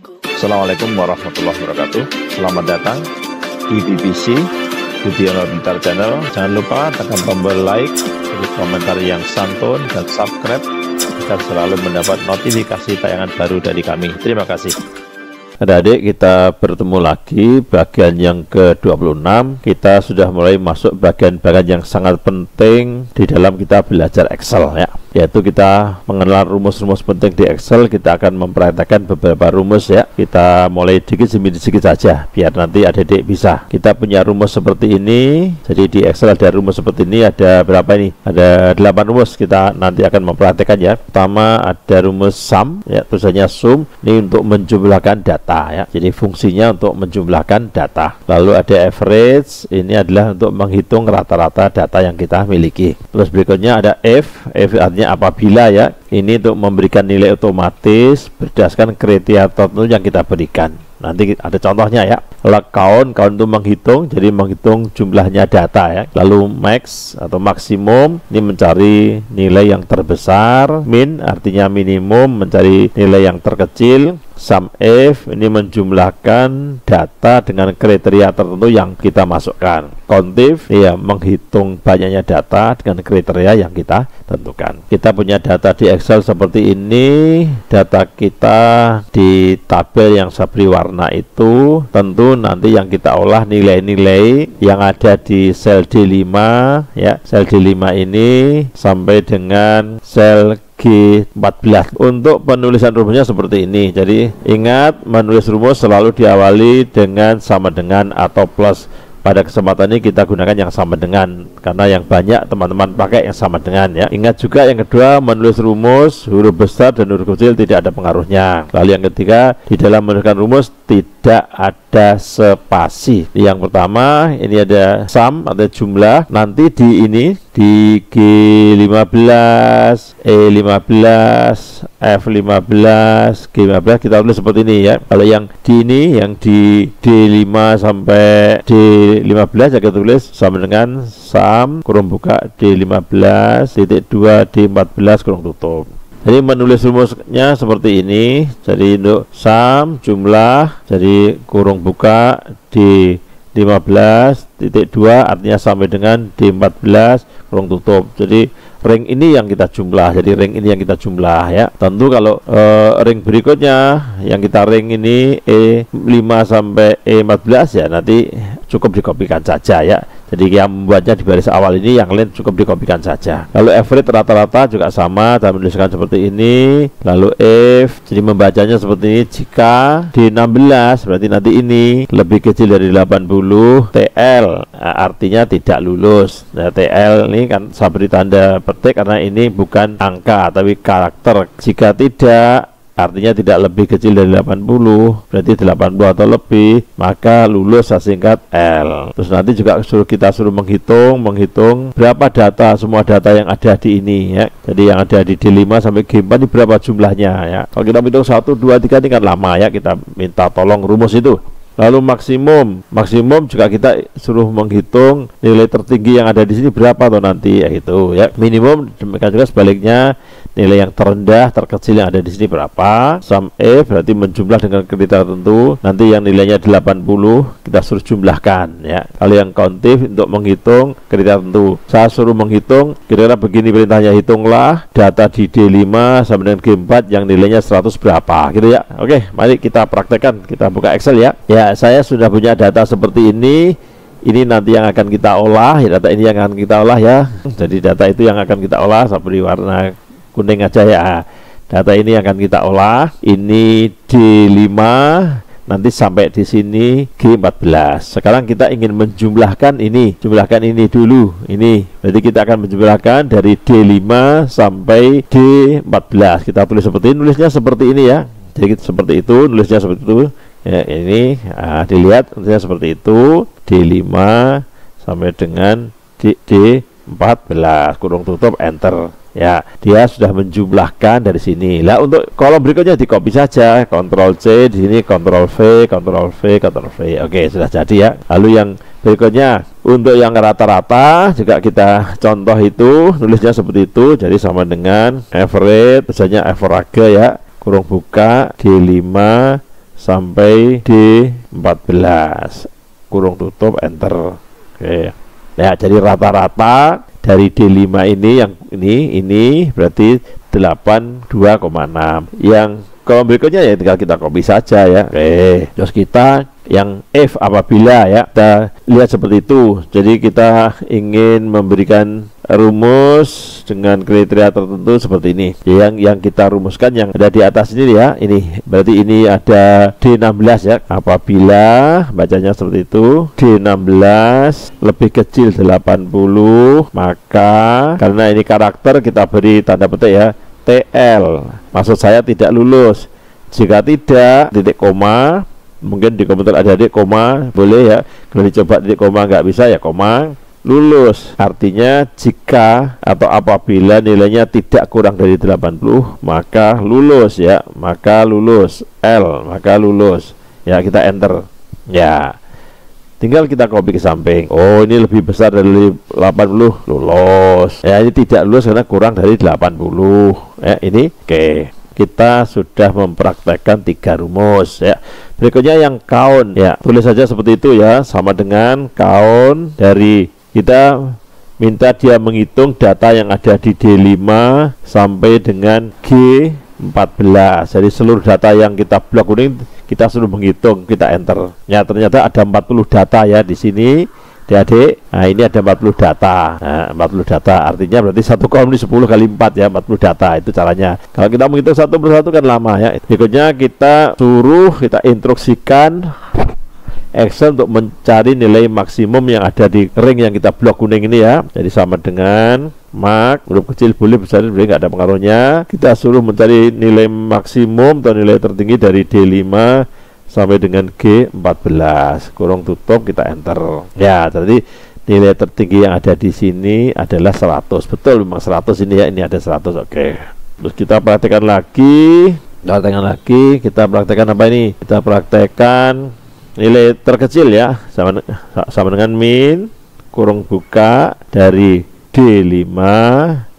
Assalamualaikum warahmatullahi wabarakatuh. Selamat datang di BBC Budiono Pintar Channel. Jangan lupa tekan tombol like, beri komentar yang santun, dan subscribe agar selalu mendapat notifikasi tayangan baru dari kami. Terima kasih. Adik-adik, kita bertemu lagi bagian yang ke-26. Kita sudah mulai masuk bagian-bagian yang sangat penting di dalam kita belajar Excel, ya, yaitu kita mengenal rumus-rumus penting di Excel. Kita akan mempraktekkan beberapa rumus, ya. Kita mulai sedikit demi sedikit saja biar nanti adik-adik bisa. Kita punya rumus seperti ini. Jadi di Excel ada rumus seperti ini. Ada berapa ini? Ada 8 rumus. Kita nanti akan mempraktekkan, ya. Pertama ada rumus sum, ya, tulisannya sum. Ini untuk menjumlahkan data, ya. Jadi fungsinya untuk menjumlahkan data. Lalu ada average. Ini adalah untuk menghitung rata-rata data yang kita miliki. Terus berikutnya ada if artinya apabila, ya. Ini untuk memberikan nilai otomatis berdasarkan kriteria tertentu yang kita berikan. Nanti ada contohnya, ya. Lalu count itu menghitung, jadi menghitung jumlahnya data, ya. Lalu max atau maksimum, ini mencari nilai yang terbesar. Min artinya minimum, mencari nilai yang terkecil. Sum if ini menjumlahkan data dengan kriteria tertentu yang kita masukkan. Countif, ya, menghitung banyaknya data dengan kriteria yang kita tentukan. Kita punya data di Excel seperti ini. Data kita di tabel yang saya beri warna itu tentu nanti yang kita olah nilai-nilai yang ada di sel D5, ya. Sel D5 ini sampai dengan sel G14. Untuk penulisan rumusnya seperti ini. Jadi ingat, menulis rumus selalu diawali dengan sama dengan atau plus. Pada kesempatan ini kita gunakan yang sama dengan, karena yang banyak teman-teman pakai yang sama dengan, ya. Ingat juga yang kedua, menulis rumus huruf besar dan huruf kecil tidak ada pengaruhnya. Lalu yang ketiga, di dalam menuliskan rumus tidak ada spasi. Yang pertama, ini ada sum atau jumlah. Nanti di ini di G15, E15, F15, G15 kita tulis seperti ini, ya. Kalau yang di ini, yang di D5 sampai D15 ya kita tulis sama dengan sum kurung buka D15 titik 2 D14 kurung tutup. Jadi menulis rumusnya seperti ini. Jadi untuk sum jumlah, jadi kurung buka D15 titik 2 artinya sampai dengan D14 kurung tutup. Jadi ring ini yang kita jumlah. Jadi ring ini yang kita jumlah, ya. Tentu kalau ring berikutnya yang kita ring ini E5 sampai E14, ya, nanti cukup dikopikan saja, ya. Jadi yang membuatnya di baris awal ini, yang lain cukup dikopikan saja. Lalu average rata-rata juga sama, dan menuliskan seperti ini. Lalu if, jadi membacanya seperti ini. Jika D16 berarti nanti ini lebih kecil dari 80. TL artinya tidak lulus. Nah, TL ini kan saya beri tanda petik karena ini bukan angka tapi karakter. Jika tidak, artinya tidak lebih kecil dari 80, berarti 80 atau lebih, maka lulus, saya singkat L. Terus nanti juga kita suruh menghitung berapa data, semua data yang ada di ini, ya. Jadi yang ada di D5 sampai G4 ini berapa jumlahnya, ya. Kalau kita hitung 1, 2, 3 ini kan lama, ya. Kita minta tolong rumus itu. Lalu maksimum juga kita suruh menghitung nilai tertinggi yang ada di sini berapa atau nanti, ya, gitu, ya. Minimum demikian juga sebaliknya, nilai yang terendah terkecil yang ada di sini berapa. Sum if berarti menjumlah dengan kriteria tertentu. Nanti yang nilainya 80 kita suruh jumlahkan, ya. Kalau yang countif untuk menghitung kriteria tertentu, saya suruh menghitung kira-kira begini perintahnya, hitunglah data di D5 sama dengan G4 yang nilainya 100 berapa, gitu, ya. Oke, mari kita praktekkan. Kita buka Excel, ya. Ya, saya sudah punya data seperti ini. Ini nanti yang akan kita olah, ya. Data ini yang akan kita olah, ya. Jadi data itu yang akan kita olah. Saya beri warna kuning aja, ya. Data ini akan kita olah. Ini D5, nanti sampai di sini G14. Sekarang kita ingin menjumlahkan ini. Jumlahkan ini dulu. Ini berarti kita akan menjumlahkan dari D5 sampai D14. Kita tulis seperti ini, nulisnya seperti ini, ya. Jadi seperti itu, nulisnya seperti itu, ya. Ini dilihat nulisnya seperti itu, D5 sampai dengan D14 kurung tutup, enter, ya. Dia sudah menjumlahkan dari sini. Lah untuk kolom berikutnya di copy saja, Ctrl C, di sini Ctrl V, Ctrl V, Ctrl V. Oke, sudah jadi, ya. Lalu yang berikutnya untuk yang rata-rata juga kita contoh itu, nulisnya seperti itu. Jadi sama dengan average, misalnya average, ya, kurung buka D5 sampai D14 kurung tutup enter. Oke. Ya, jadi rata-rata dari D5 ini yang ini berarti 82,6. Yang kolom berikutnya ya tinggal kita copy saja ya. Oke. Terus kita yang if apabila ya kita lihat seperti itu. Jadi kita ingin memberikan rumus dengan kriteria tertentu seperti ini. Yang kita rumuskan yang ada di atas ini ya. Ini berarti ini ada D16 ya. Apabila bacanya seperti itu, D16 lebih kecil 80, maka karena ini karakter kita beri tanda petik ya, TL. Maksud saya tidak lulus. Jika tidak, titik koma. Mungkin di komputer ada titik koma, boleh ya. Kalau dicoba titik koma nggak bisa ya koma. Lulus artinya jika atau apabila nilainya tidak kurang dari 80 maka lulus ya, maka lulus. L maka lulus ya, kita enter ya, tinggal kita copy ke samping. Oh, ini lebih besar dari 80, lulus ya. Ini tidak lulus karena kurang dari 80 ya. Ini oke. Kita sudah mempraktekkan 3 rumus ya. Berikutnya yang count ya, tulis saja seperti itu ya, sama dengan count dari kita minta dia menghitung data yang ada di D5 sampai dengan G14. Jadi seluruh data yang kita blok kuning kita suruh menghitung, kita enter. Ya, ternyata ada 40 data ya di sini. Adik, nah ini ada 40 data. Nah, 40 data artinya berarti satu kolom ini 10 kali 4 ya, 40 data. Itu caranya. Kalau kita menghitung satu persatu kan lama ya. Berikutnya kita instruksikan Excel untuk mencari nilai maksimum yang ada di ring yang kita blok kuning ini ya. Jadi sama dengan mark, huruf kecil boleh, besar boleh, nggak ada pengaruhnya. Kita suruh mencari nilai maksimum atau nilai tertinggi dari D5 sampai dengan G14 kurung tutup, kita enter ya. Jadi nilai tertinggi yang ada di sini adalah 100. Betul, memang 100 ini ya, ini ada 100. Oke, terus kita praktekkan lagi, kita praktekkan apa ini? Kita praktekkan nilai terkecil ya, sama dengan min kurung buka dari D5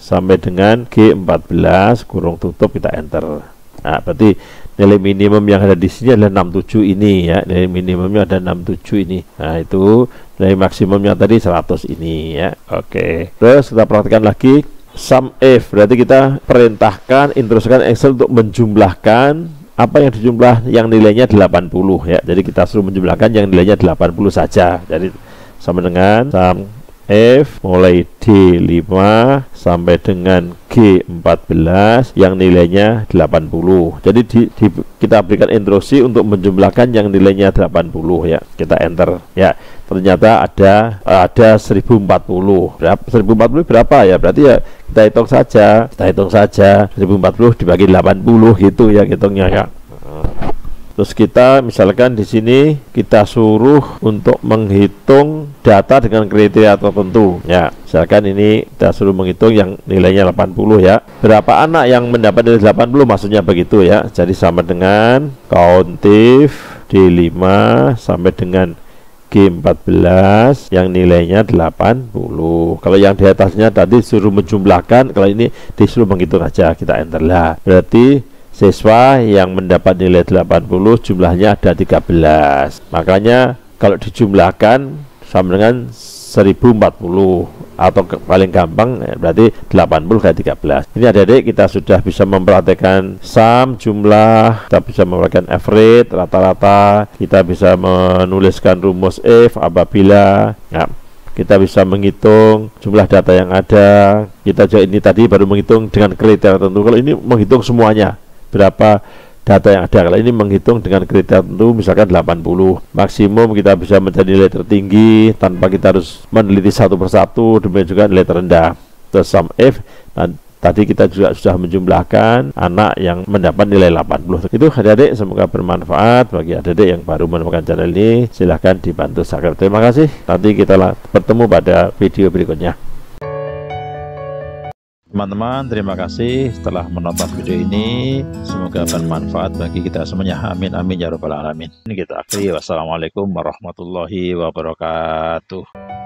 sampai dengan G14 kurung tutup, kita enter. Nah, berarti nilai minimum yang ada di sini adalah 67 ini ya. Nilai minimumnya ada 67 ini. Nah, itu nilai maksimumnya tadi 100 ini ya. Oke. Terus kita perhatikan lagi sum if. Berarti kita perintahkan instruksikan Excel untuk menjumlahkan apa yang dijumlah yang nilainya 80 ya. Jadi kita suruh menjumlahkan yang nilainya 80 saja. Jadi sama dengan sum if mulai D5 sampai dengan G14 yang nilainya 80. Jadi kita berikan instruksi untuk menjumlahkan yang nilainya 80 ya. Kita enter ya. Ternyata ada 1040. Berapa? 1040 berapa ya? Berarti ya kita hitung saja. 1040 dibagi 80 gitu ya hitungnya ya. Terus kita misalkan di sini kita suruh untuk menghitung data dengan kriteria tertentu ya. Misalkan ini kita suruh menghitung yang nilainya 80 ya. Berapa anak yang mendapat nilai 80 maksudnya begitu ya. Jadi sama dengan countif D5 sampai dengan G14 yang nilainya 80. Kalau yang di atasnya tadi suruh menjumlahkan, kalau ini disuruh menghitung aja, kita enter lah. Berarti siswa yang mendapat nilai 80 jumlahnya ada 13. Makanya kalau dijumlahkan sama dengan 1040 atau paling gampang ya, berarti 80 kali 13. Ini adik-adik kita sudah bisa mempraktekkan sum jumlah, kita bisa mempraktekkan average rata-rata, kita bisa menuliskan rumus if apabila ya. Kita bisa menghitung jumlah data yang ada. Kita juga ini tadi baru menghitung dengan kriteria tertentu. Kalau ini menghitung semuanya berapa data yang ada. Kalau ini menghitung dengan kriteria tertentu, misalkan 80 maksimum, kita bisa mencari nilai tertinggi tanpa kita harus meneliti satu persatu, demikian juga nilai terendah. Terus sum if, dan tadi kita juga sudah menjumlahkan anak yang mendapat nilai 80. Itu adik-adik, semoga bermanfaat bagi adik-adik yang baru menemukan channel ini. Silahkan dibantu subscribe. Terima kasih, nanti kita bertemu pada video berikutnya. Teman-teman, terima kasih telah menonton video ini. Semoga bermanfaat bagi kita semuanya. Amin amin ya rabbal alamin. Ini kita akhiri. Wassalamualaikum warahmatullahi wabarakatuh.